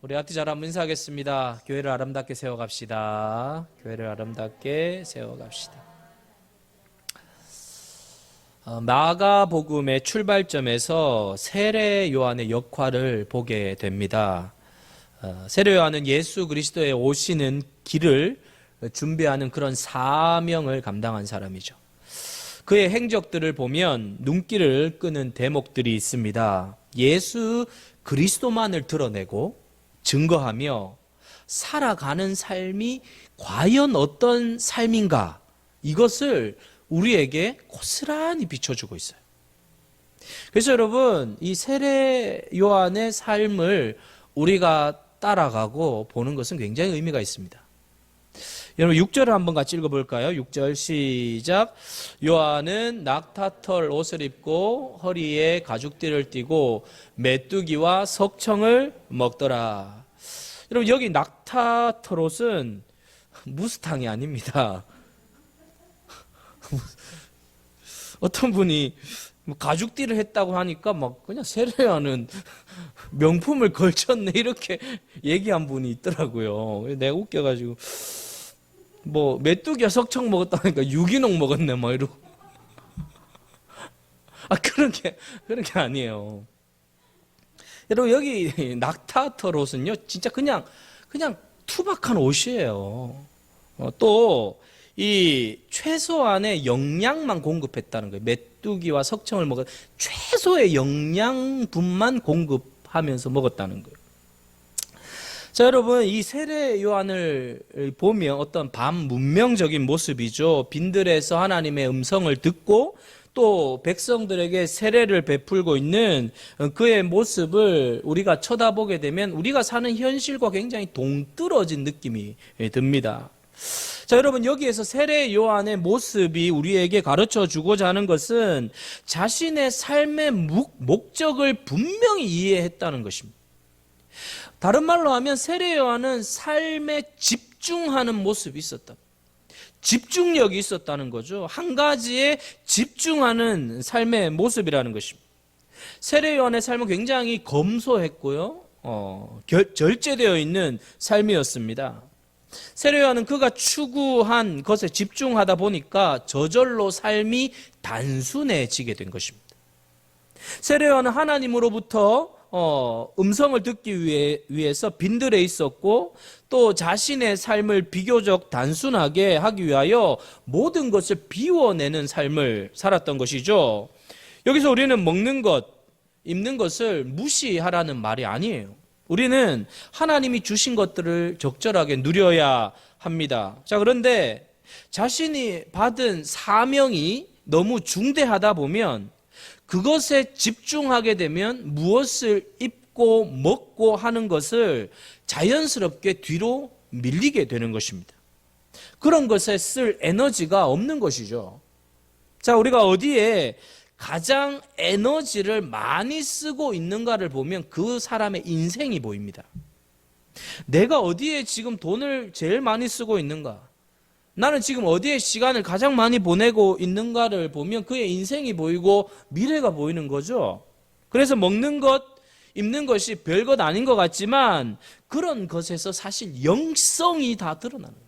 우리 같이 잘 한번 인사하겠습니다. 교회를 아름답게 세워갑시다. 교회를 아름답게 세워갑시다. 마가복음의 출발점에서 세례 요한의 역할을 보게 됩니다. 세례 요한은 예수 그리스도의 오시는 길을 준비하는 그런 사명을 감당한 사람이죠. 그의 행적들을 보면 눈길을 끄는 대목들이 있습니다. 예수 그리스도만을 드러내고 증거하며 살아가는 삶이 과연 어떤 삶인가, 이것을 우리에게 고스란히 비춰주고 있어요. 그래서 여러분, 이 세례 요한의 삶을 우리가 따라가고 보는 것은 굉장히 의미가 있습니다. 여러분 6절을 한번 같이 읽어볼까요? 6절 시작. 요한은 낙타털 옷을 입고 허리에 가죽띠를 띠고 메뚜기와 석청을 먹더라. 여러분 여기 낙타털 옷은 무스탕이 아닙니다. 어떤 분이 가죽띠를 했다고 하니까 막 그냥 세례요한은 명품을 걸쳤네 이렇게 얘기한 분이 있더라고요. 내가 웃겨가지고 뭐 메뚜기와 석청 먹었다니까 유기농 먹었네 뭐 이러고. 그런 게 아니에요. 여러분 여기 낙타털 옷은요 진짜 그냥 투박한 옷이에요. 또 이 최소한의 영양만 공급했다는 거예요. 메뚜기와 석청을 먹어 최소의 영양분만 공급하면서 먹었다는 거예요. 자, 여러분 이 세례 요한을 보면 어떤 반문명적인 모습이죠. 빈들에서 하나님의 음성을 듣고 또 백성들에게 세례를 베풀고 있는 그의 모습을 우리가 쳐다보게 되면 우리가 사는 현실과 굉장히 동떨어진 느낌이 듭니다. 자, 여러분 여기에서 세례 요한의 모습이 우리에게 가르쳐 주고자 하는 것은 자신의 삶의 목적을 분명히 이해했다는 것입니다. 다른 말로 하면 세례 요한은 삶에 집중하는 모습이 있었다. 집중력이 있었다는 거죠. 한 가지에 집중하는 삶의 모습이라는 것입니다. 세례 요한의 삶은 굉장히 검소했고요. 절제되어 있는 삶이었습니다. 세례 요한은 그가 추구한 것에 집중하다 보니까 저절로 삶이 단순해지게 된 것입니다. 세례 요한은 하나님으로부터 음성을 듣기 위해서 빈들에 있었고 또 자신의 삶을 비교적 단순하게 하기 위하여 모든 것을 비워내는 삶을 살았던 것이죠. 여기서 우리는 먹는 것, 입는 것을 무시하라는 말이 아니에요. 우리는 하나님이 주신 것들을 적절하게 누려야 합니다. 자, 그런데 자신이 받은 사명이 너무 중대하다 보면 그것에 집중하게 되면 무엇을 입고 먹고 하는 것을 자연스럽게 뒤로 밀리게 되는 것입니다. 그런 것에 쓸 에너지가 없는 것이죠. 자, 우리가 어디에 가장 에너지를 많이 쓰고 있는가를 보면 그 사람의 인생이 보입니다. 내가 어디에 지금 돈을 제일 많이 쓰고 있는가? 나는 지금 어디에 시간을 가장 많이 보내고 있는가를 보면 그의 인생이 보이고 미래가 보이는 거죠. 그래서 먹는 것, 입는 것이 별것 아닌 것 같지만 그런 것에서 사실 영성이 다 드러나는 거예요.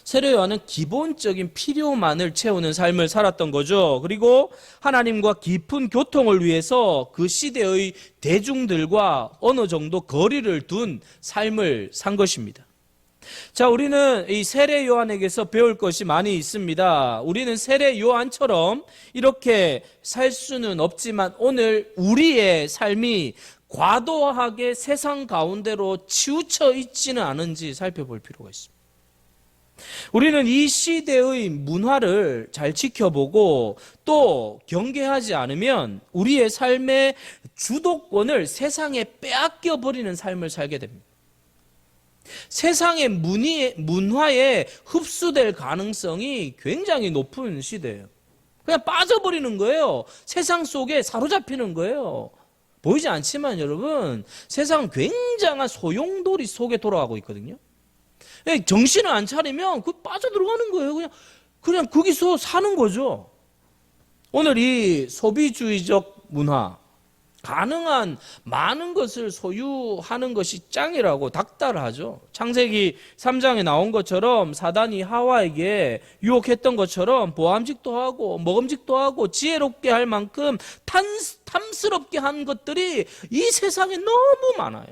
세례 요한은 기본적인 필요만을 채우는 삶을 살았던 거죠. 그리고 하나님과 깊은 교통을 위해서 그 시대의 대중들과 어느 정도 거리를 둔 삶을 산 것입니다. 자, 우리는 이 세례 요한에게서 배울 것이 많이 있습니다. 우리는 세례 요한처럼 이렇게 살 수는 없지만 오늘 우리의 삶이 과도하게 세상 가운데로 치우쳐 있지는 않은지 살펴볼 필요가 있습니다. 우리는 이 시대의 문화를 잘 지켜보고 또 경계하지 않으면 우리의 삶의 주도권을 세상에 빼앗겨 버리는 삶을 살게 됩니다. 세상의 문화에 흡수될 가능성이 굉장히 높은 시대예요. 그냥 빠져버리는 거예요. 세상 속에 사로잡히는 거예요. 보이지 않지만 여러분, 세상은 굉장한 소용돌이 속에 돌아가고 있거든요. 정신을 안 차리면 그 빠져들어가는 거예요. 그냥 거기서 사는 거죠. 오늘 이 소비주의적 문화, 가능한 많은 것을 소유하는 것이 짱이라고 닥달하죠. 창세기 3장에 나온 것처럼 사단이 하와에게 유혹했던 것처럼 보암직도 하고 먹음직도 하고 지혜롭게 할 만큼 탐스럽게 한 것들이 이 세상에 너무 많아요.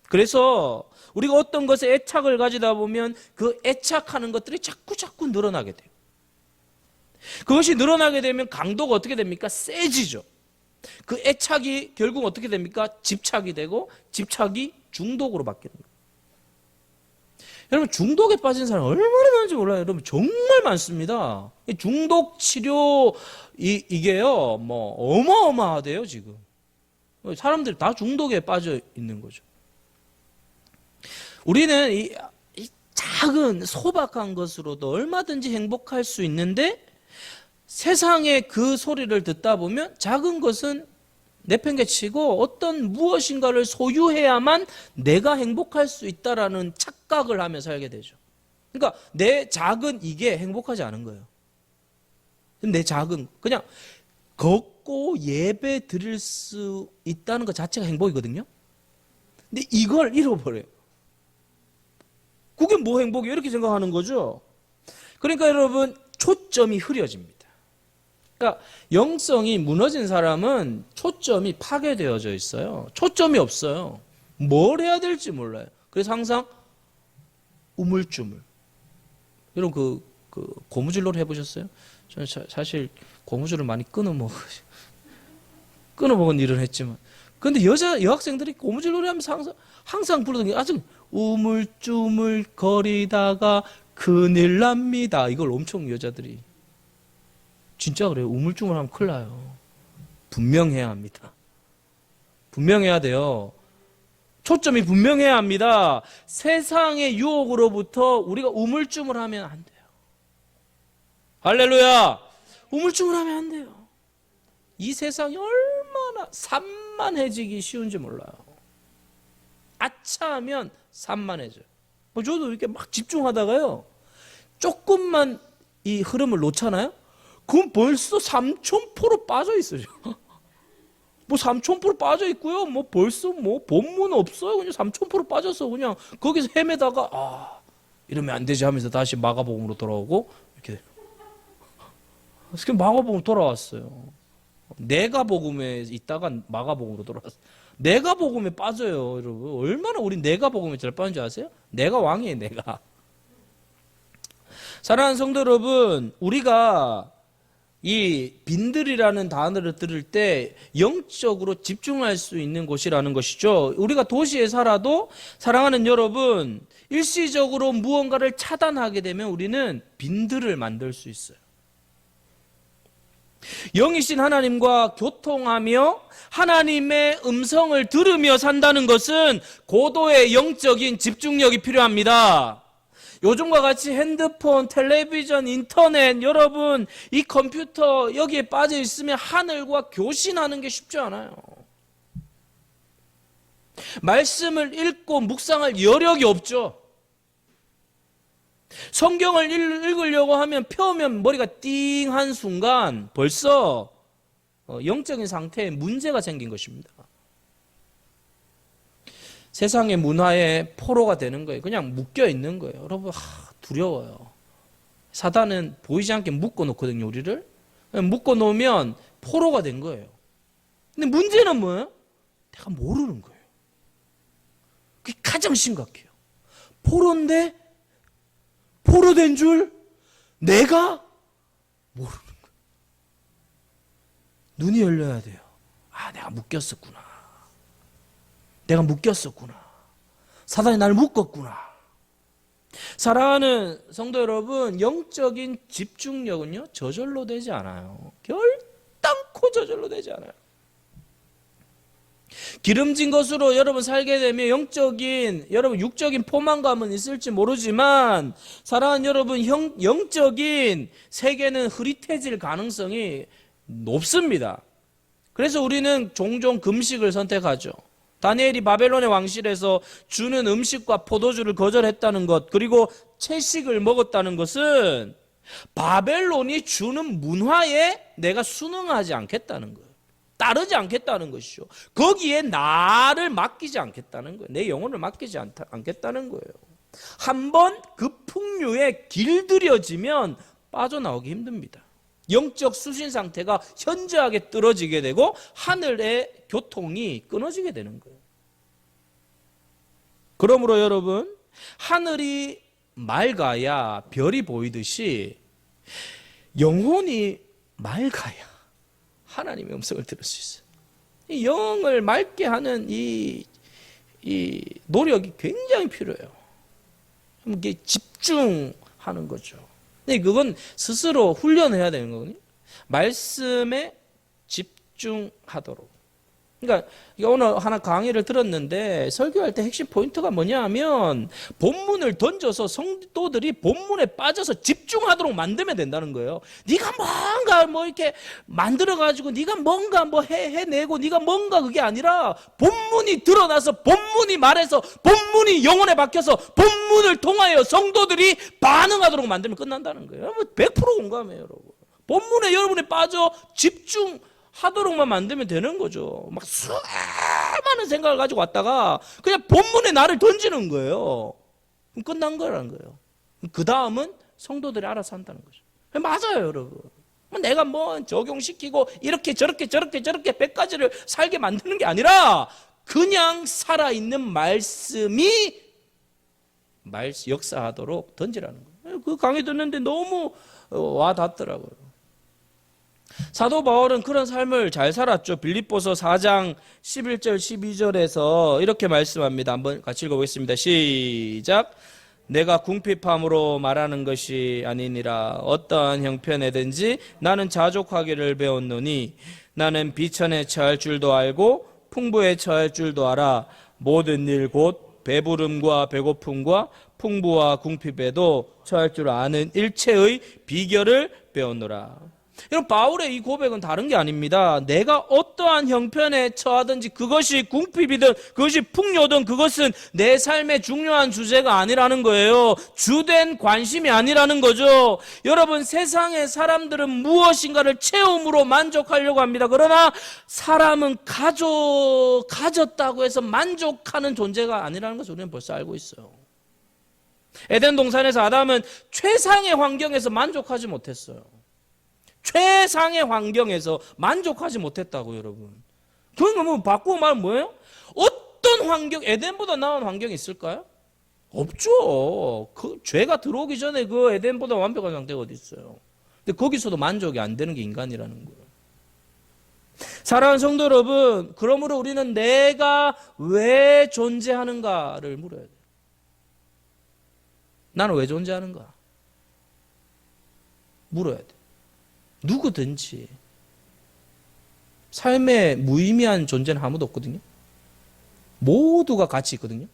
그래서 우리가 어떤 것에 애착을 가지다 보면 그 애착하는 것들이 자꾸 늘어나게 돼요. 그것이 늘어나게 되면 강도가 어떻게 됩니까? 세지죠. 그 애착이 결국 어떻게 됩니까? 집착이 되고 집착이 중독으로 바뀌는 거예요. 여러분 중독에 빠진 사람 얼마나 많은지 몰라요. 여러분 정말 많습니다. 중독 치료 이게요 뭐 어마어마하대요 지금. 사람들이 다 중독에 빠져 있는 거죠. 우리는 이 작은 소박한 것으로도 얼마든지 행복할 수 있는데 세상의 그 소리를 듣다 보면 작은 것은 내팽개치고 어떤 무엇인가를 소유해야만 내가 행복할 수 있다라는 착각을 하며 살게 되죠. 그러니까 내 작은 이게 행복하지 않은 거예요. 내 작은 그냥 걷고 예배 드릴 수 있다는 것 자체가 행복이거든요. 근데 이걸 잃어버려요. 그게 뭐 행복이에요? 이렇게 생각하는 거죠. 그러니까 여러분 초점이 흐려집니다. 그러니까 영성이 무너진 사람은 초점이 파괴되어져 있어요. 초점이 없어요. 뭘 해야 될지 몰라요. 그래서 항상 우물쭈물. 여러분 그 고무줄놀이 해보셨어요? 저는 사실 고무줄을 많이 끊어먹은 일을 했지만, 근데 여학생들이 고무줄놀이 하면서 항상 부르던 게 아주 우물쭈물 거리다가 큰일 납니다. 이걸 엄청 여자들이. 진짜 그래요. 우물쭈물하면 큰일 나요. 분명해야 합니다. 분명해야 돼요. 초점이 분명해야 합니다. 세상의 유혹으로부터 우리가 우물쭈물하면 안 돼요. 할렐루야. 우물쭈물하면 안 돼요. 이 세상이 얼마나 산만해지기 쉬운지 몰라요. 아차하면 산만해져요. 저도 이렇게 막 집중하다가요, 조금만 이 흐름을 놓잖아요? 그럼 벌써 3000% 빠져 있어요. 뭐 3000% 빠져 있고요. 뭐 벌써 뭐 본문 없어요. 그냥 3000% 빠져서 그냥 거기서 헤매다가 이러면 안 되지 하면서 다시 마가복음으로 돌아오고 이렇게. 그래서 마가복음 돌아왔어요. 내가 복음에 있다가 마가복음으로 돌아왔어요. 내가 복음에 빠져요, 여러분. 얼마나 우리 내가 복음에 잘 빠진지 아세요? 내가 왕이에요, 내가. 사랑하는 성도 여러분, 우리가 이 빈들이라는 단어를 들을 때 영적으로 집중할 수 있는 곳이라는 것이죠. 우리가 도시에 살아도 사랑하는 여러분, 일시적으로 무언가를 차단하게 되면 우리는 빈들을 만들 수 있어요. 영이신 하나님과 교통하며 하나님의 음성을 들으며 산다는 것은 고도의 영적인 집중력이 필요합니다. 요즘과 같이 핸드폰, 텔레비전, 인터넷, 여러분 이 컴퓨터 여기에 빠져 있으면 하늘과 교신하는 게 쉽지 않아요. 말씀을 읽고 묵상할 여력이 없죠. 성경을 읽으려고 하면 펴면 머리가 띵한 순간 벌써 영적인 상태에 문제가 생긴 것입니다. 세상의 문화에 포로가 되는 거예요. 그냥 묶여 있는 거예요. 여러분 두려워요. 사단은 보이지 않게 묶어 놓거든요, 우리를. 묶어 놓으면 포로가 된 거예요. 근데 문제는 뭐예요? 내가 모르는 거예요. 그게 가장 심각해요. 포로인데 포로된 줄 내가 모르는 거예요. 눈이 열려야 돼요. 내가 묶였었구나. 내가 묶였었구나. 사단이 나를 묶었구나. 사랑하는 성도 여러분, 영적인 집중력은요 저절로 되지 않아요. 결단코 저절로 되지 않아요. 기름진 것으로 여러분 살게 되면 여러분 육적인 포만감은 있을지 모르지만 사랑하는 여러분, 영적인 세계는 흐릿해질 가능성이 높습니다. 그래서 우리는 종종 금식을 선택하죠. 다니엘이 바벨론의 왕실에서 주는 음식과 포도주를 거절했다는 것, 그리고 채식을 먹었다는 것은 바벨론이 주는 문화에 내가 순응하지 않겠다는 거예요. 따르지 않겠다는 것이죠. 거기에 나를 맡기지 않겠다는 거예요. 내 영혼을 맡기지 않겠다는 거예요. 한번 그 풍류에 길들여지면 빠져나오기 힘듭니다. 영적 수신 상태가 현저하게 떨어지게 되고 하늘의 교통이 끊어지게 되는 거예요. 그러므로 여러분, 하늘이 맑아야 별이 보이듯이 영혼이 맑아야 하나님의 음성을 들을 수 있어요. 이 영을 맑게 하는 이 노력이 굉장히 필요해요. 이게 집중하는 거죠. 근데 그건 스스로 훈련해야 되는 거거든요. 말씀에 집중하도록. 그러니까 오늘 하나 강의를 들었는데 설교할 때 핵심 포인트가 뭐냐면 본문을 던져서 성도들이 본문에 빠져서 집중하도록 만들면 된다는 거예요. 네가 뭔가 뭐 이렇게 만들어가지고 네가 뭔가 뭐 해내고 네가 뭔가 그게 아니라 본문이 드러나서 본문이 말해서 본문이 영혼에 박혀서 본문을 통하여 성도들이 반응하도록 만들면 끝난다는 거예요. 100% 공감해요, 여러분. 본문에 여러분이 빠져 집중하도록만 만들면 되는 거죠. 막 수많은 생각을 가지고 왔다가 그냥 본문에 나를 던지는 거예요. 그럼 끝난 거라는 거예요. 그 다음은 성도들이 알아서 한다는 거죠. 맞아요, 여러분. 내가 뭐 적용시키고 이렇게 저렇게 100가지를 살게 만드는 게 아니라 그냥 살아있는 말씀이 역사하도록 던지라는 거예요. 그 강의 듣는데 너무 와닿더라고요. 사도 바울은 그런 삶을 잘 살았죠. 빌립보서 4장 11절 12절에서 이렇게 말씀합니다. 한번 같이 읽어보겠습니다. 시작. 내가 궁핍함으로 말하는 것이 아니니라. 어떠한 형편에든지 나는 자족하기를 배웠노니 나는 비천에 처할 줄도 알고 풍부에 처할 줄도 알아. 모든 일 곧 배부름과 배고픔과 풍부와 궁핍에도 처할 줄 아는 일체의 비결을 배웠노라. 여러분, 바울의 이 고백은 다른 게 아닙니다. 내가 어떠한 형편에 처하든지 그것이 궁핍이든 그것이 풍요든 그것은 내 삶의 중요한 주제가 아니라는 거예요. 주된 관심이 아니라는 거죠. 여러분, 세상의 사람들은 무엇인가를 체험으로 만족하려고 합니다. 그러나 사람은 가졌다고 해서 만족하는 존재가 아니라는 것을 우리는 벌써 알고 있어요. 에덴 동산에서 아담은 최상의 환경에서 만족하지 못했어요. 최상의 환경에서 만족하지 못했다고, 여러분. 그건 뭐 바꾸고 말하면 뭐예요? 어떤 환경, 에덴보다 나은 환경이 있을까요? 없죠. 그 죄가 들어오기 전에 그 에덴보다 완벽한 상태가 어디 있어요? 근데 거기서도 만족이 안 되는 게 인간이라는 거예요. 사랑하는 성도 여러분, 그러므로 우리는 내가 왜 존재하는가를 물어야 돼요. 나는 왜 존재하는가? 물어야 돼요. 누구든지 삶에 무의미한 존재는 아무도 없거든요. 모두가 가치 있거든요.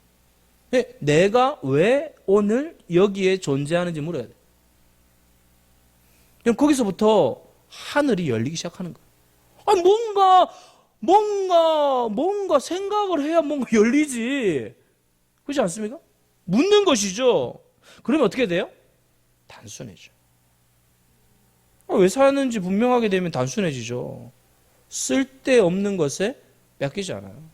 내가 왜 오늘 여기에 존재하는지 물어야 돼요. 그럼 거기서부터 하늘이 열리기 시작하는 거예요. 뭔가 생각을 해야 뭔가 열리지. 그렇지 않습니까? 묻는 것이죠. 그러면 어떻게 돼요? 단순해져. 왜 사는지 분명하게 되면 단순해지죠. 쓸데없는 것에 뺏기지 않아요.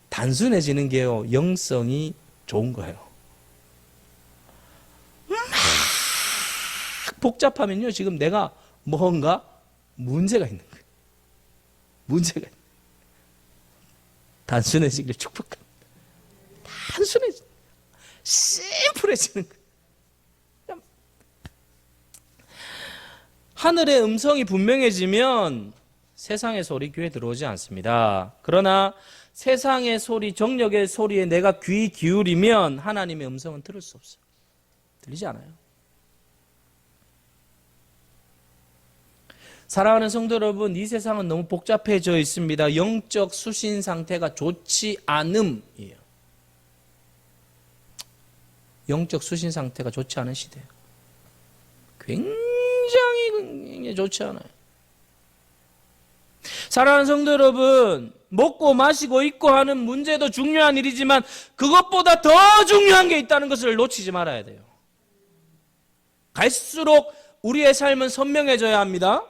단순해지는 게요, 영성이 좋은 거예요. 막 복잡하면요, 지금 내가 뭔가 문제가 있는 거예요. 문제가 있는 거예요. 단순해지길 축복합니다. 심플해지는 거예요. 하늘의 음성이 분명해지면 세상의 소리 귀에 들어오지 않습니다. 그러나 세상의 소리, 정력의 소리에 내가 귀 기울이면 하나님의 음성은 들을 수 없어요. 들리지 않아요. 사랑하는 성도 여러분, 이 세상은 너무 복잡해져 있습니다. 영적 수신 상태가 좋지 않음이에요. 영적 수신 상태가 좋지 않은 시대예요. 굉장히 좋지 않아요. 사랑하는 성도 여러분, 먹고 마시고 입고 하는 문제도 중요한 일이지만 그것보다 더 중요한 게 있다는 것을 놓치지 말아야 돼요. 갈수록 우리의 삶은 선명해져야 합니다.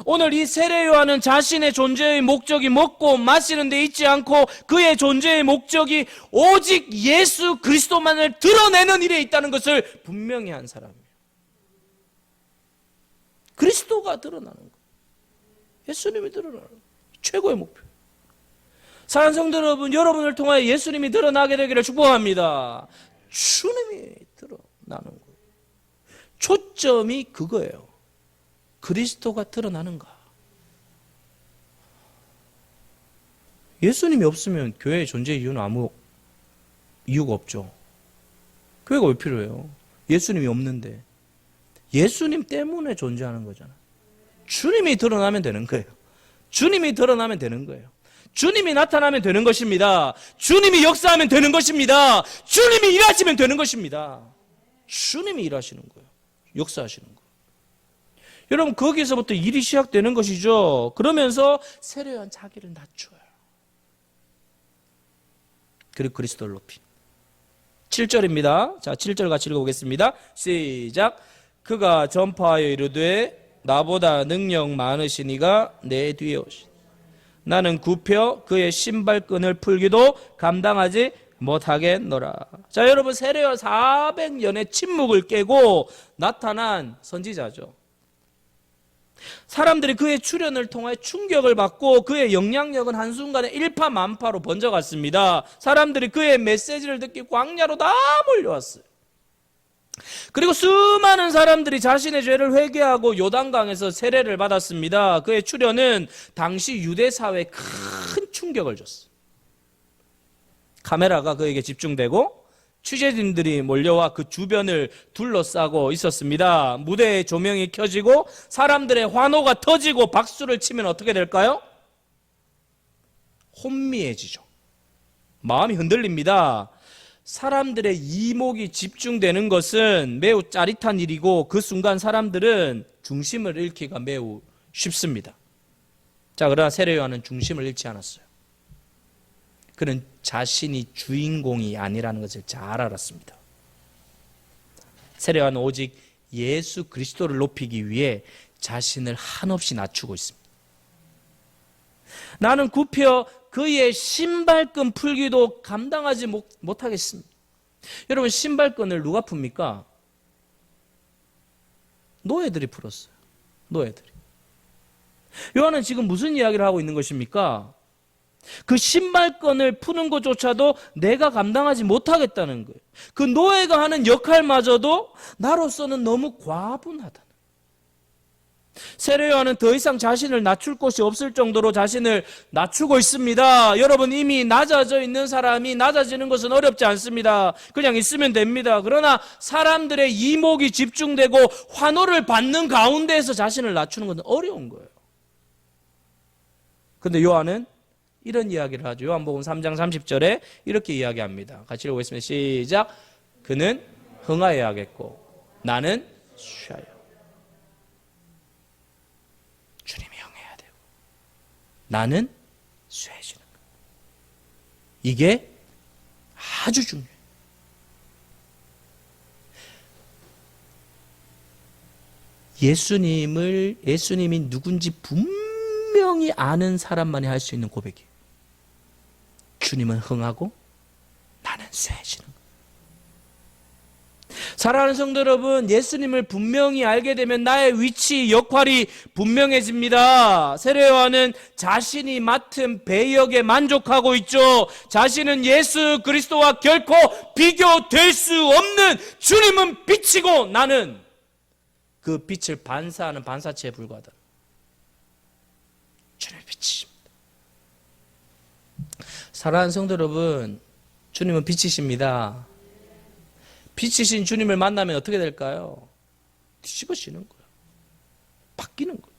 오늘 이 세례 요한은 자신의 존재의 목적이 먹고 마시는 데 있지 않고 그의 존재의 목적이 오직 예수 그리스도만을 드러내는 일에 있다는 것을 분명히 한 사람이에요. 그리스도가 드러나는 거예요. 예수님이 드러나는 거예요. 최고의 목표. 사랑하는 성도 여러분, 여러분을 통하여 예수님이 드러나게 되기를 축복합니다. 주님이 드러나는 거예요. 초점이 그거예요. 그리스도가 드러나는가. 예수님이 없으면 교회의 존재 이유는 아무 이유가 없죠. 교회가 왜 필요해요? 예수님이 없는데. 예수님 때문에 존재하는 거잖아요. 주님이 드러나면 되는 거예요. 주님이 드러나면 되는 거예요. 주님이 나타나면 되는 것입니다. 주님이 역사하면 되는 것입니다. 주님이 일하시면 되는 것입니다. 주님이 일하시는 거예요. 역사하시는 거예요. 여러분, 거기서부터 일이 시작되는 것이죠. 그러면서 세례 요한 자기를 낮춰요. 그리고 그리스도를 높이. 7절입니다. 자, 7절 같이 읽어보겠습니다. 시작. 그가 전파하여 이르되 나보다 능력 많으시니가 내 뒤에 오시니 나는 굽혀 그의 신발끈을 풀기도 감당하지 못하겠노라. 자, 여러분, 세례 요한 400년의 침묵을 깨고 나타난 선지자죠. 사람들이 그의 출현을 통해 충격을 받고 그의 영향력은 한순간에 일파만파로 번져갔습니다. 사람들이 그의 메시지를 듣기 광야로 다 몰려왔어요. 그리고 수많은 사람들이 자신의 죄를 회개하고 요단강에서 세례를 받았습니다. 그의 출현은 당시 유대 사회에 큰 충격을 줬어요. 카메라가 그에게 집중되고 취재진들이 몰려와 그 주변을 둘러싸고 있었습니다. 무대에 조명이 켜지고 사람들의 환호가 터지고 박수를 치면 어떻게 될까요? 혼미해지죠. 마음이 흔들립니다. 사람들의 이목이 집중되는 것은 매우 짜릿한 일이고 그 순간 사람들은 중심을 잃기가 매우 쉽습니다. 자, 그러나 세례 요한은 중심을 잃지 않았어요. 그는 자신이 주인공이 아니라는 것을 잘 알았습니다. 세례 요한은 오직 예수 그리스도를 높이기 위해 자신을 한없이 낮추고 있습니다. 나는 굽혀 그의 신발끈 풀기도 감당하지 못하겠습니다. 여러분, 신발끈을 누가 풉니까? 노예들이 풀었어요. 노예들이. 요한은 지금 무슨 이야기를 하고 있는 것입니까? 그 신발끈을 푸는 것조차도 내가 감당하지 못하겠다는 거예요. 그 노예가 하는 역할마저도 나로서는 너무 과분하다는. 세례 요한은 더 이상 자신을 낮출 곳이 없을 정도로 자신을 낮추고 있습니다. 여러분, 이미 낮아져 있는 사람이 낮아지는 것은 어렵지 않습니다. 그냥 있으면 됩니다. 그러나 사람들의 이목이 집중되고 환호를 받는 가운데에서 자신을 낮추는 것은 어려운 거예요. 그런데 요한은 이런 이야기를 하죠. 요한복음 3장 30절에 이렇게 이야기합니다. 같이 읽어보겠습니다. 시작. 그는 흥하여야겠고 나는 쉬어야. 주님이 흥해야 되고 나는 쉬어지는 거예요. 이게 아주 중요해요. 예수님이 누군지 분명히 아는 사람만이 할 수 있는 고백이에요. 주님은 흥하고 나는 쇠해지는 거예요. 사랑하는 성도 여러분, 예수님을 분명히 알게 되면 나의 위치, 역할이 분명해집니다. 세례 요한은 자신이 맡은 배역에 만족하고 있죠. 자신은 예수 그리스도와 결코 비교될 수 없는 주님은 빛이고 나는 그 빛을 반사하는 반사체에 불과하다. 주님의 빛이십니다. 사랑하는 성도 여러분, 주님은 빛이십니다. 빛이신 주님을 만나면 어떻게 될까요? 뒤집어지는 거예요. 바뀌는 거예요.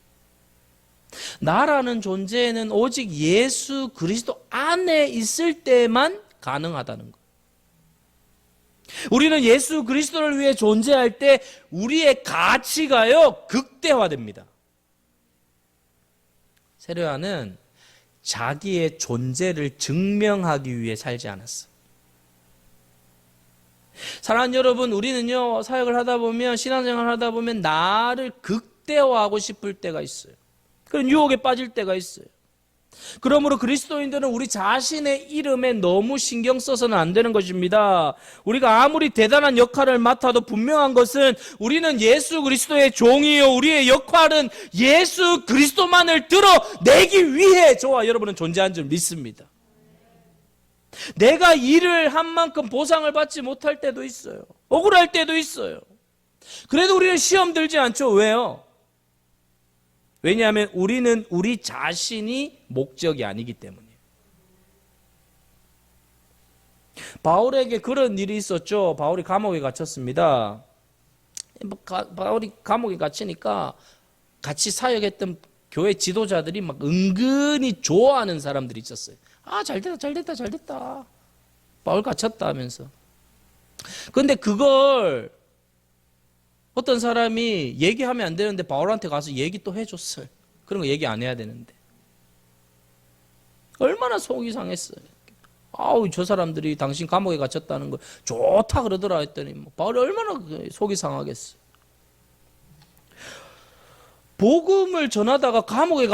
나라는 존재는 오직 예수 그리스도 안에 있을 때만 가능하다는 거예요. 우리는 예수 그리스도를 위해 존재할 때 우리의 가치가요 극대화됩니다. 세례 요한은 자기의 존재를 증명하기 위해 살지 않았어요. 사랑하는 여러분, 우리는요 사역을 하다 보면 신앙생활을 하다 보면 나를 극대화하고 싶을 때가 있어요. 그런 유혹에 빠질 때가 있어요. 그러므로 그리스도인들은 우리 자신의 이름에 너무 신경 써서는 안 되는 것입니다. 우리가 아무리 대단한 역할을 맡아도 분명한 것은 우리는 예수 그리스도의 종이요, 우리의 역할은 예수 그리스도만을 드러내기 위해 저와 여러분은 존재한 줄 믿습니다. 내가 일을 한 만큼 보상을 받지 못할 때도 있어요. 억울할 때도 있어요. 그래도 우리는 시험 들지 않죠. 왜요? 왜냐하면 우리는 우리 자신이 목적이 아니기 때문이에요. 바울에게 그런 일이 있었죠. 바울이 감옥에 gat혔습니다. 바울이 감옥에 갇히니까 같이 사역했던 교회 지도자들이 막 은근히 좋아하는 사람들이 있었어요. 아, 잘됐다, 잘됐다, 잘됐다. 바울 갇혔다 하면서. 근데 그걸 어떤 사람이 얘기하면 안 되는데 바울한테 가서 얘기 또 해줬어요. 그런 거 얘기 안 해야 되는데. 얼마나 속이 상했어요. 아우, 저 사람들이 당신 감옥에 갇혔다는 거 좋다 그러더라 했더니 바울이 얼마나 속이 상하겠어요. 복음을 전하다가 감옥에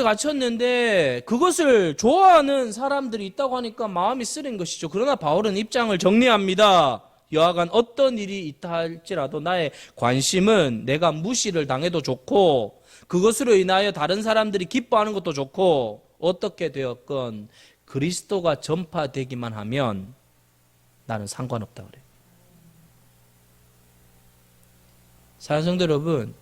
갇혔는데 그것을 좋아하는 사람들이 있다고 하니까 마음이 쓰린 것이죠. 그러나 바울은 입장을 정리합니다. 여하간 어떤 일이 있다 할지라도 나의 관심은 내가 무시를 당해도 좋고 그것으로 인하여 다른 사람들이 기뻐하는 것도 좋고 어떻게 되었건 그리스도가 전파되기만 하면 나는 상관없다 그래요. 사랑하는 성도 여러분,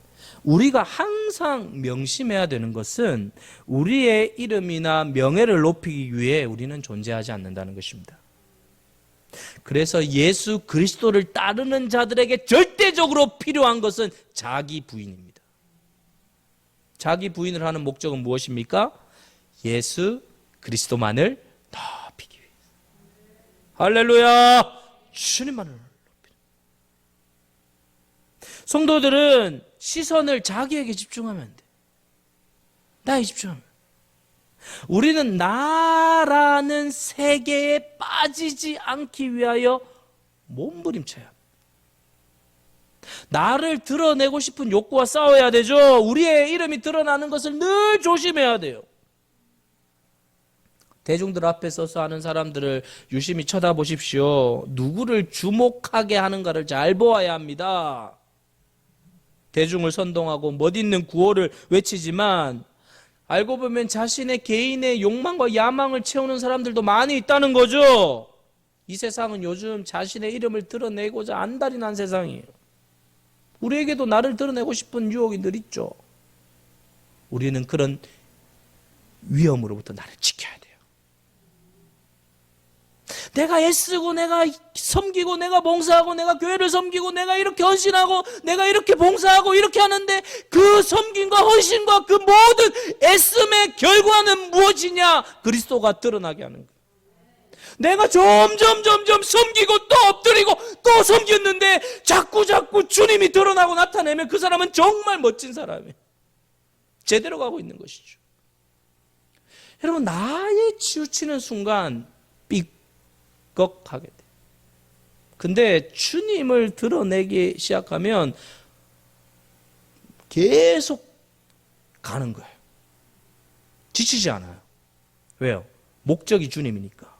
우리가 항상 명심해야 되는 것은 우리의 이름이나 명예를 높이기 위해 우리는 존재하지 않는다는 것입니다. 그래서 예수 그리스도를 따르는 자들에게 절대적으로 필요한 것은 자기 부인입니다. 자기 부인을 하는 목적은 무엇입니까? 예수 그리스도만을 높이기 위해서. 할렐루야! 주님만을 높이는. 성도들은 시선을 자기에게 집중하면 안 돼. 나에게 집중하면. 우리는 나라는 세계에 빠지지 않기 위하여 몸부림쳐야 합니다. 나를 드러내고 싶은 욕구와 싸워야 되죠. 우리의 이름이 드러나는 것을 늘 조심해야 돼요. 대중들 앞에 서서 하는 사람들을 유심히 쳐다보십시오. 누구를 주목하게 하는가를 잘 보아야 합니다. 대중을 선동하고 멋있는 구호를 외치지만 알고 보면 자신의 개인의 욕망과 야망을 채우는 사람들도 많이 있다는 거죠. 이 세상은 요즘 자신의 이름을 드러내고자 안달이 난 세상이에요. 우리에게도 나를 드러내고 싶은 유혹이 늘 있죠. 우리는 그런 위험으로부터 나를 지켜야 돼요. 내가 애쓰고 내가 섬기고 내가 봉사하고 내가 교회를 섬기고 내가 이렇게 헌신하고 내가 이렇게 봉사하고 이렇게 하는데 그 섬김과 헌신과 그 모든 애씀의 결과는 무엇이냐? 그리스도가 드러나게 하는 거예요. 내가 점점 섬기고 또 엎드리고 또 섬겼는데 자꾸 주님이 드러나고 나타내면 그 사람은 정말 멋진 사람이에요. 제대로 가고 있는 것이죠. 여러분, 나에 치우치는 순간 삐걱하게 돼요. 근데 주님을 드러내기 시작하면 계속 가는 거예요. 지치지 않아요. 왜요? 목적이 주님이니까.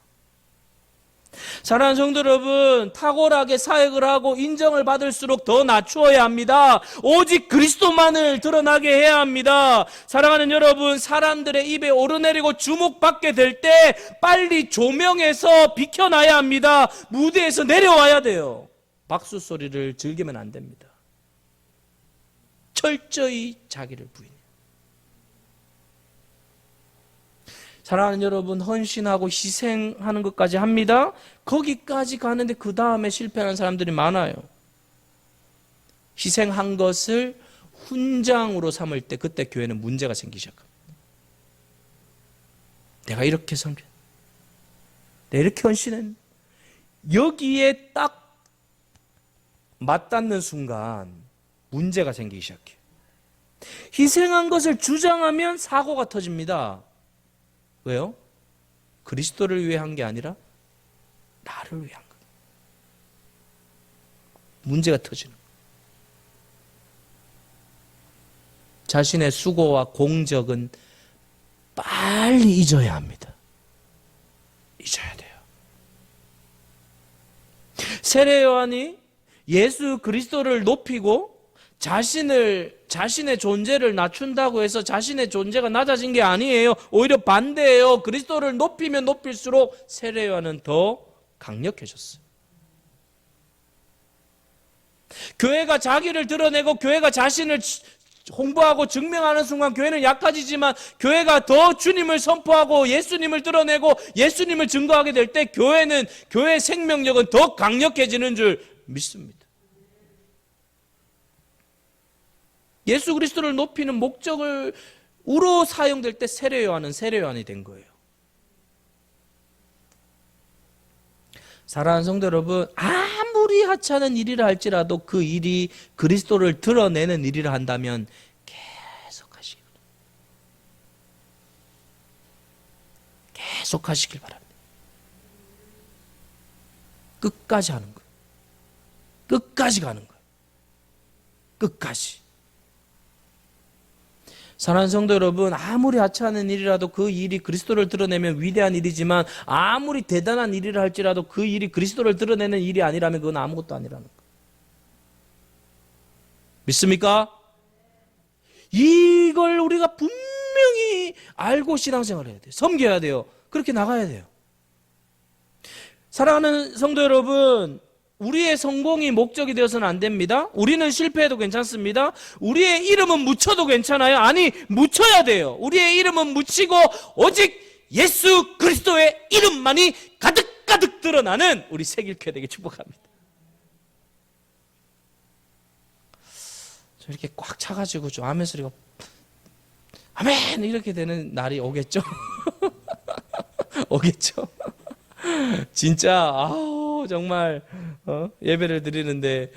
사랑하는 성도 여러분, 탁월하게 사역을 하고 인정을 받을수록 더 낮추어야 합니다. 오직 그리스도만을 드러나게 해야 합니다. 사랑하는 여러분, 사람들의 입에 오르내리고 주목받게 될 때 빨리 조명해서 비켜나야 합니다. 무대에서 내려와야 돼요. 박수 소리를 즐기면 안 됩니다. 철저히 자기를 부인해요. 사랑하는 여러분, 헌신하고 희생하는 것까지 합니다. 거기까지 가는데 그 다음에 실패하는 사람들이 많아요. 희생한 것을 훈장으로 삼을 때 그때 교회는 문제가 생기기 시작합니다. 내가 이렇게 섬겼, 내가 이렇게 헌신했는데 여기에 딱 맞닿는 순간 문제가 생기기 시작해요. 희생한 것을 주장하면 사고가 터집니다. 왜요? 그리스도를 위해 한 게 아니라 나를 위한 것. 문제가 터지는 거예요. 자신의 수고와 공적은 빨리 잊어야 합니다. 잊어야 돼요. 세례 요한이 예수 그리스도를 높이고 자신의 존재를 낮춘다고 해서 자신의 존재가 낮아진 게 아니에요. 오히려 반대예요. 그리스도를 높이면 높일수록 세례 요한은 더 강력해졌어요. 교회가 자기를 드러내고 교회가 자신을 홍보하고 증명하는 순간 교회는 약해지지만, 교회가 더 주님을 선포하고 예수님을 드러내고 예수님을 증거하게 될 때 교회의 생명력은 더 강력해지는 줄 믿습니다. 예수 그리스도를 높이는 목적으로 사용될 때 세례 요한은 세례 요한이 된 거예요. 사랑하는 성도 여러분, 아무리 하찮은 일이라 할지라도 그 일이 그리스도를 드러내는 일이라 한다면 계속 하시길 바랍니다. 끝까지 하는 거예요. 끝까지 가는 거예요. 끝까지. 사랑하는 성도 여러분, 아무리 하찮은 일이라도 그 일이 그리스도를 드러내면 위대한 일이지만, 아무리 대단한 일이라 할지라도 그 일이 그리스도를 드러내는 일이 아니라면 그건 아무것도 아니라는 거예요. 믿습니까? 이걸 우리가 분명히 알고 신앙생활을 해야 돼요. 섬겨야 돼요. 그렇게 나가야 돼요. 사랑하는 성도 여러분, 우리의 성공이 목적이 되어서는 안 됩니다. 우리는 실패해도 괜찮습니다. 우리의 이름은 묻혀도 괜찮아요. 아니, 묻혀야 돼요. 우리의 이름은 묻히고 오직 예수 그리스도의 이름만이 가득가득 드러나는 우리 새길교회 되게 축복합니다. 저 이렇게 꽉 차가지고 좀 아멘 소리가 아멘 이렇게 되는 날이 오겠죠? 오겠죠? 진짜 정말 예배를 드리는데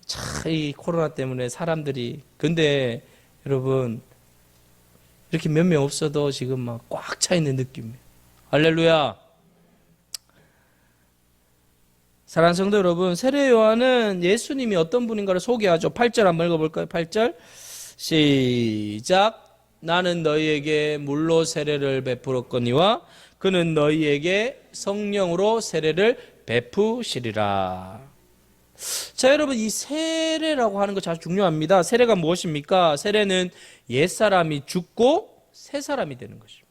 참 이 코로나 때문에 사람들이, 근데 여러분 이렇게 몇 명 없어도 지금 막 꽉 차 있는 느낌이에요. 할렐루야. 사랑하는 성도 여러분, 세례 요한은 예수님이 어떤 분인가를 소개하죠. 8절 한번 읽어볼까요? 8절 시작. 나는 너희에게 물로 세례를 베풀었거니와 그는 너희에게 성령으로 세례를 베푸시리라. 자, 여러분, 이 세례라고 하는 거 아주 중요합니다. 세례가 무엇입니까? 세례는 옛사람이 죽고 새 사람이 되는 것입니다.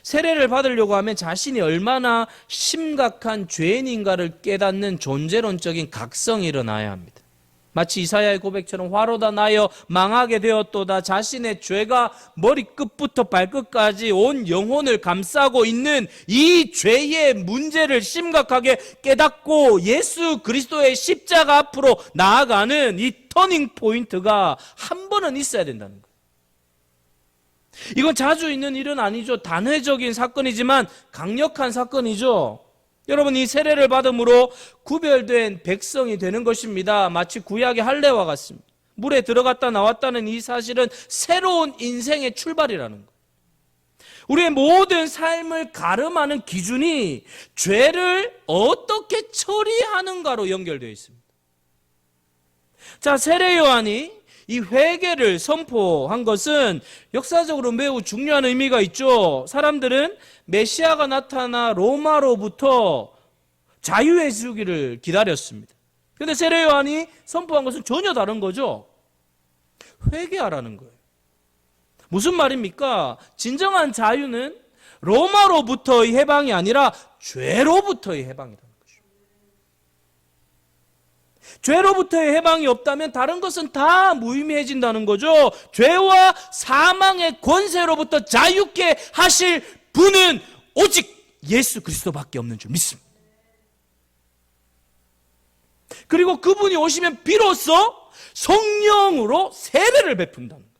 세례를 받으려고 하면 자신이 얼마나 심각한 죄인인가를 깨닫는 존재론적인 각성이 일어나야 합니다. 마치 이사야의 고백처럼 화로다 나여 망하게 되었도다. 자신의 죄가 머리끝부터 발끝까지 온 영혼을 감싸고 있는 이 죄의 문제를 심각하게 깨닫고 예수 그리스도의 십자가 앞으로 나아가는 이 터닝 포인트가 한 번은 있어야 된다는 거예요. 이건 자주 있는 일은 아니죠. 단회적인 사건이지만 강력한 사건이죠. 여러분, 이 세례를 받음으로 구별된 백성이 되는 것입니다. 마치 구약의 할례와 같습니다. 물에 들어갔다 나왔다는 이 사실은 새로운 인생의 출발이라는 거예요. 우리의 모든 삶을 가름하는 기준이 죄를 어떻게 처리하는가로 연결되어 있습니다. 자, 세례 요한이 이 회개를 선포한 것은 역사적으로 매우 중요한 의미가 있죠. 사람들은 메시아가 나타나 로마로부터 자유해 주기를 기다렸습니다. 그런데 세례 요한이 선포한 것은 전혀 다른 거죠. 회개하라는 거예요. 무슨 말입니까? 진정한 자유는 로마로부터의 해방이 아니라 죄로부터의 해방이다. 죄로부터의 해방이 없다면 다른 것은 다 무의미해진다는 거죠. 죄와 사망의 권세로부터 자유케 하실 분은 오직 예수 그리스도밖에 없는 줄 믿습니다. 그리고 그분이 오시면 비로소 성령으로 세례를 베푼다는 거예요.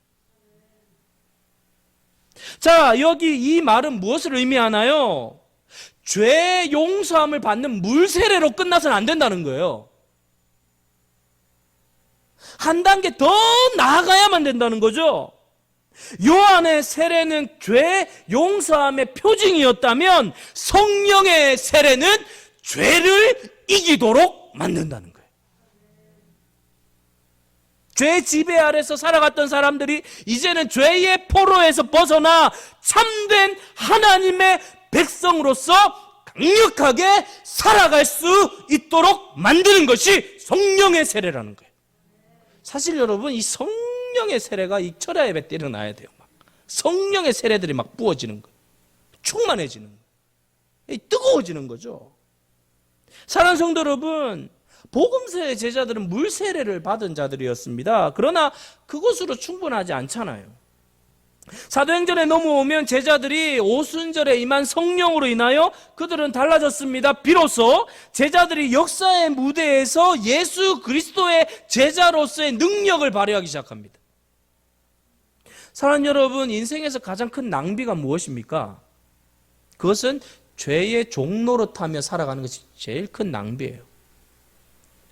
자, 여기 이 말은 무엇을 의미하나요? 죄 용서함을 받는 물 세례로 끝나서는 안 된다는 거예요. 한 단계 더 나아가야만 된다는 거죠. 요한의 세례는 죄 용서함의 표징이었다면 성령의 세례는 죄를 이기도록 만든다는 거예요. 죄 지배 아래서 살아갔던 사람들이 이제는 죄의 포로에서 벗어나 참된 하나님의 백성으로서 강력하게 살아갈 수 있도록 만드는 것이 성령의 세례라는 거예요. 사실 여러분, 이 성령의 세례가 이 철야 예배 때 일어나야 돼요. 막 성령의 세례들이 막 부어지는 거예요. 충만해지는 거예요. 뜨거워지는 거죠. 사랑하는 성도 여러분, 복음서의 제자들은 물 세례를 받은 자들이었습니다. 그러나 그것으로 충분하지 않잖아요. 사도행전에 넘어오면 제자들이 오순절에 임한 성령으로 인하여 그들은 달라졌습니다. 비로소 제자들이 역사의 무대에서 예수 그리스도의 제자로서의 능력을 발휘하기 시작합니다. 사랑하는 여러분, 인생에서 가장 큰 낭비가 무엇입니까? 그것은 죄의 종노릇하며 살아가는 것이 제일 큰 낭비예요.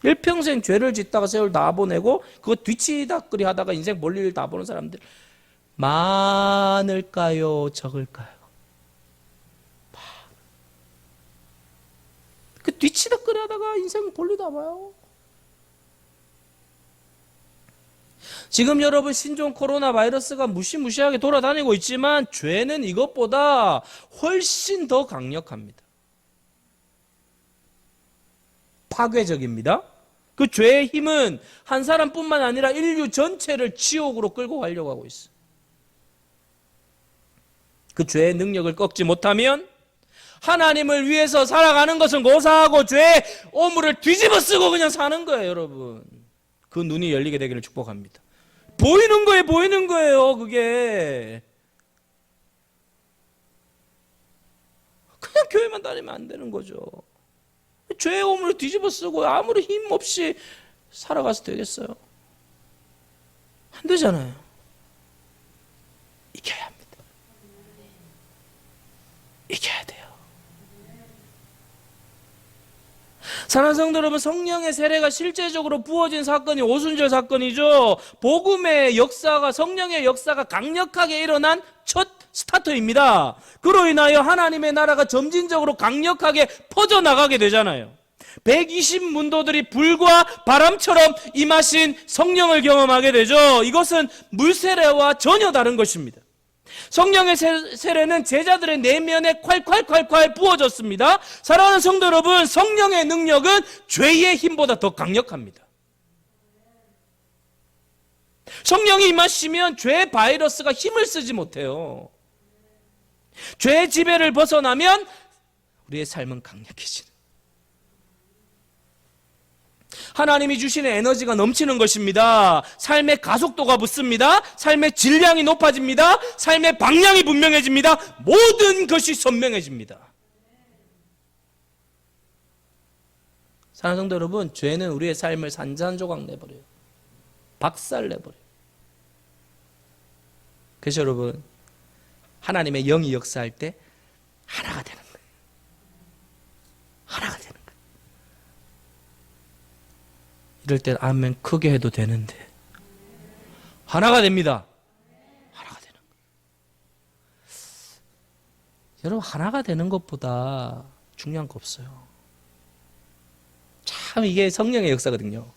일평생 죄를 짓다가 세월 다 보내고 그거 뒤치다끌이 하다가 인생 볼일 다 보는 사람들 많을까요? 적을까요? 그 뒤치다끌이 하다가 인생 볼일 다 봐요. 지금 여러분, 신종 코로나 바이러스가 무시무시하게 돌아다니고 있지만 죄는 이것보다 훨씬 더 강력합니다. 파괴적입니다. 그 죄의 힘은 한 사람뿐만 아니라 인류 전체를 지옥으로 끌고 가려고 하고 있어요. 그 죄의 능력을 꺾지 못하면 하나님을 위해서 살아가는 것은 고사하고 죄의 오물을 뒤집어 쓰고 그냥 사는 거예요, 여러분. 그 눈이 열리게 되기를 축복합니다. 보이는 거예요, 보이는 거예요, 그게. 그냥 교회만 다니면 안 되는 거죠. 죄의 오물을 뒤집어 쓰고 아무리 힘 없이 살아가서 되겠어요? 안 되잖아요. 이겨야 합니다. 이겨야 돼요. 사랑하는 성도 여러분, 성령의 세례가 실제적으로 부어진 사건이 오순절 사건이죠. 복음의 역사가, 성령의 역사가 강력하게 일어난 첫 스타트입니다. 그로 인하여 하나님의 나라가 점진적으로 강력하게 퍼져나가게 되잖아요. 120문도들이 불과 바람처럼 임하신 성령을 경험하게 되죠. 이것은 물세례와 전혀 다른 것입니다. 성령의 세례는 제자들의 내면에 콸콸콸콸 부어졌습니다. 사랑하는 성도 여러분, 성령의 능력은 죄의 힘보다 더 강력합니다. 성령이 임하시면 죄 바이러스가 힘을 쓰지 못해요. 죄의 지배를 벗어나면 우리의 삶은 강력해지는, 하나님이 주시는 에너지가 넘치는 것입니다. 삶의 가속도가 붙습니다. 삶의 질량이 높아집니다. 삶의 방향이 분명해집니다. 모든 것이 선명해집니다. 사랑하는 성도 여러분, 죄는 우리의 삶을 산산조각 내버려요. 박살내버려요. 그래서 여러분, 하나님의 영이 역사할 때 하나가 되는 거예요. 하나가 되는 거예요. 이럴 땐 아멘 크게 해도 되는데 하나가 됩니다. 하나가 되는 거예요. 여러분, 하나가 되는 것보다 중요한 거 없어요. 참 이게 성령의 역사거든요.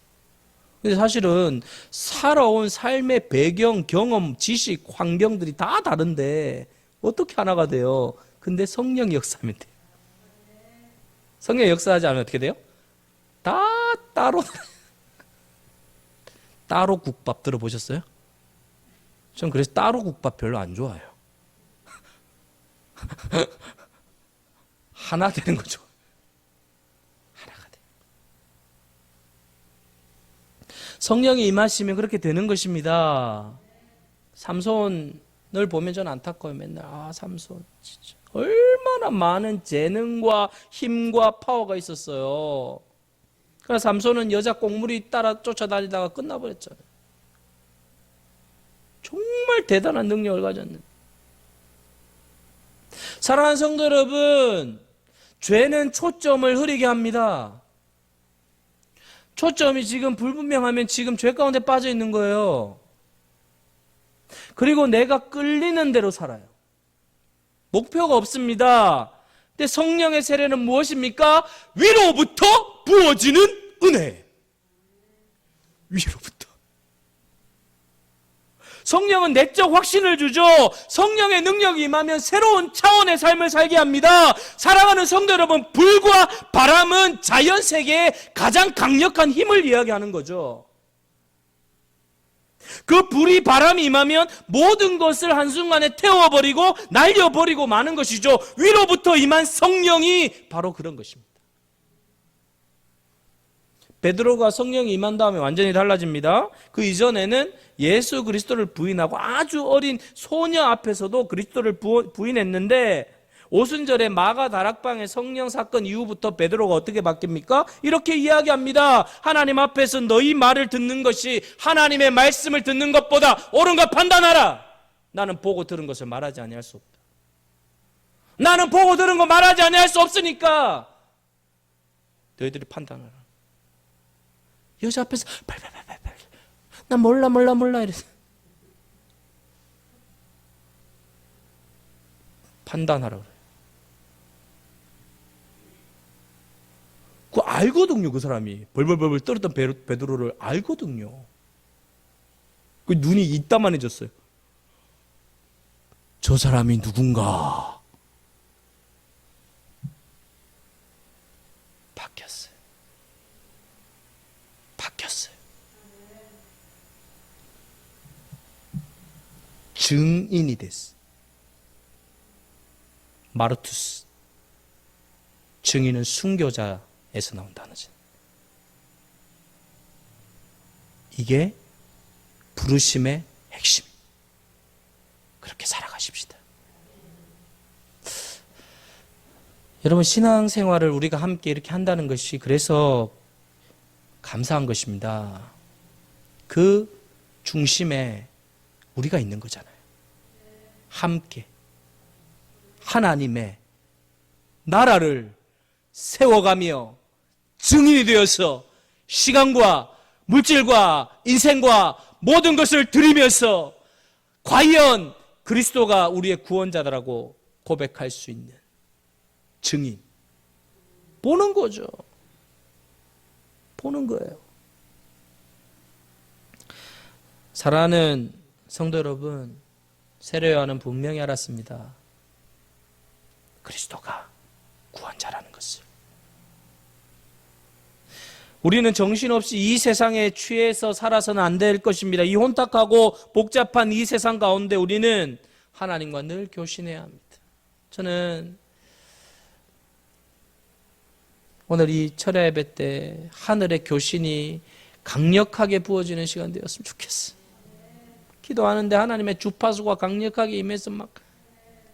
근데 사실은 살아온 삶의 배경, 경험, 지식, 환경들이 다 다른데 어떻게 하나가 돼요? 근데 성령이 역사하면 돼요. 성령이 역사하지 않으면 어떻게 돼요? 다 따로 따로 국밥 들어보셨어요? 전 그래서 따로 국밥 별로 안 좋아해요. 하나 되는 거죠. 하나가 돼. 성령이 임하시면 그렇게 되는 것입니다. 삼손을 보면 전 안타까워요. 맨날 삼손 진짜 얼마나 많은 재능과 힘과 파워가 있었어요. 그러나 삼손은 여자 꽁무리 따라 쫓아다니다가 끝나버렸잖아요. 정말 대단한 능력을 가졌는데. 사랑하는 성도 여러분, 죄는 초점을 흐리게 합니다. 초점이 지금 불분명하면 지금 죄 가운데 빠져 있는 거예요. 그리고 내가 끌리는 대로 살아요. 목표가 없습니다. 근데 성령의 세례는 무엇입니까? 위로부터 부어지는 은혜. 위로부터. 성령은 내적 확신을 주죠. 성령의 능력이 임하면 새로운 차원의 삶을 살게 합니다. 사랑하는 성도 여러분, 불과 바람은 자연 세계의 가장 강력한 힘을 이야기하는 거죠. 그 불이 바람이 임하면 모든 것을 한순간에 태워버리고 날려버리고 마는 것이죠. 위로부터 임한 성령이 바로 그런 것입니다. 베드로가 성령이 임한 다음에 완전히 달라집니다. 그 이전에는 예수 그리스도를 부인하고 아주 어린 소녀 앞에서도 그리스도를 부인했는데 오순절에 마가 다락방의 성령 사건 이후부터 베드로가 어떻게 바뀝니까? 이렇게 이야기합니다. 하나님 앞에서 너희 말을 듣는 것이 하나님의 말씀을 듣는 것보다 옳은가 판단하라. 나는 보고 들은 것을 말하지 아니할 수 없다. 나는 보고 들은 거 말하지 아니할 수 없으니까 너희들이 판단하라. 여자 앞에서 팔팔팔팔팔 나 몰라 이래서 판단하라 그래요. 그거 알거든요. 그 사람이 벌벌벌 떨었던 베드로를 알거든요. 그 눈이 이따만해졌어요. 저 사람이 누군가 바뀌었어요. 증인이 됐어. 마르투스. 증인은 순교자에서 나온 단어죠. 이게 부르심의 핵심. 그렇게 살아가십시다. 여러분, 신앙생활을 우리가 함께 이렇게 한다는 것이 그래서 감사한 것입니다. 그 중심에 우리가 있는 거잖아요. 함께 하나님의 나라를 세워가며 증인이 되어서 시간과 물질과 인생과 모든 것을 드리면서 과연 그리스도가 우리의 구원자다라고 고백할 수 있는 증인. 보는 거죠. 보는 거예요. 사랑하는 성도 여러분, 세례 요한은 분명히 알았습니다. 그리스도가 구원자라는 것을. 우리는 정신없이 이 세상에 취해서 살아서는 안 될 것입니다. 이 혼탁하고 복잡한 이 세상 가운데 우리는 하나님과 늘 교신해야 합니다. 저는 오늘 이 철야 예배 때 하늘의 교신이 강력하게 부어지는 시간 되었으면 좋겠어요. 기도하는데 하나님의 주파수가 강력하게 임해서 막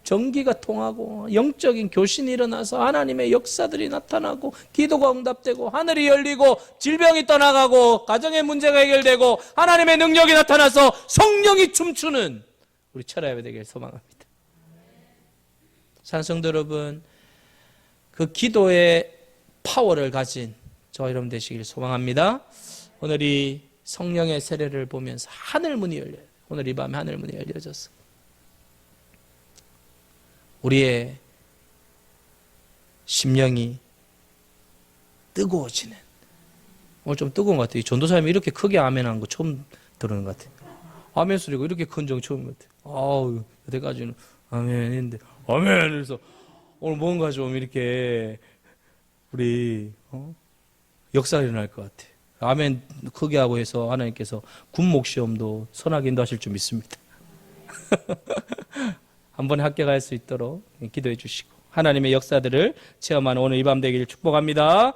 전기가 통하고 영적인 교신이 일어나서 하나님의 역사들이 나타나고 기도가 응답되고 하늘이 열리고 질병이 떠나가고 가정의 문제가 해결되고 하나님의 능력이 나타나서 성령이 춤추는 우리 철야 예배 되길 소망합니다. 산성도 여러분, 그 기도의 파워를 가진 저와 여러분 되시길 소망합니다. 오늘 이 성령의 세례를 보면서 하늘 문이 열려요. 오늘 이 밤에 하늘 문이 열려져서 우리의 심령이 뜨거워지는, 오늘 좀 뜨거운 것 같아요. 이 전도사님이 이렇게 크게 아멘한 거 처음 들은 것 같아요. 아멘 소리가 이렇게 큰 적 처음 것 같아요. 아우, 여태까지는 아멘인데 아멘. 그래서 오늘 뭔가 좀 이렇게 우리 역사가 일어날 것 같아요. 아멘 크게 하고 해서 하나님께서 군목 시험도 선하게 인도하실 줄 믿습니다. 한 번에 합격할 수 있도록 기도해 주시고 하나님의 역사들을 체험하는 오늘 이 밤 되기를 축복합니다.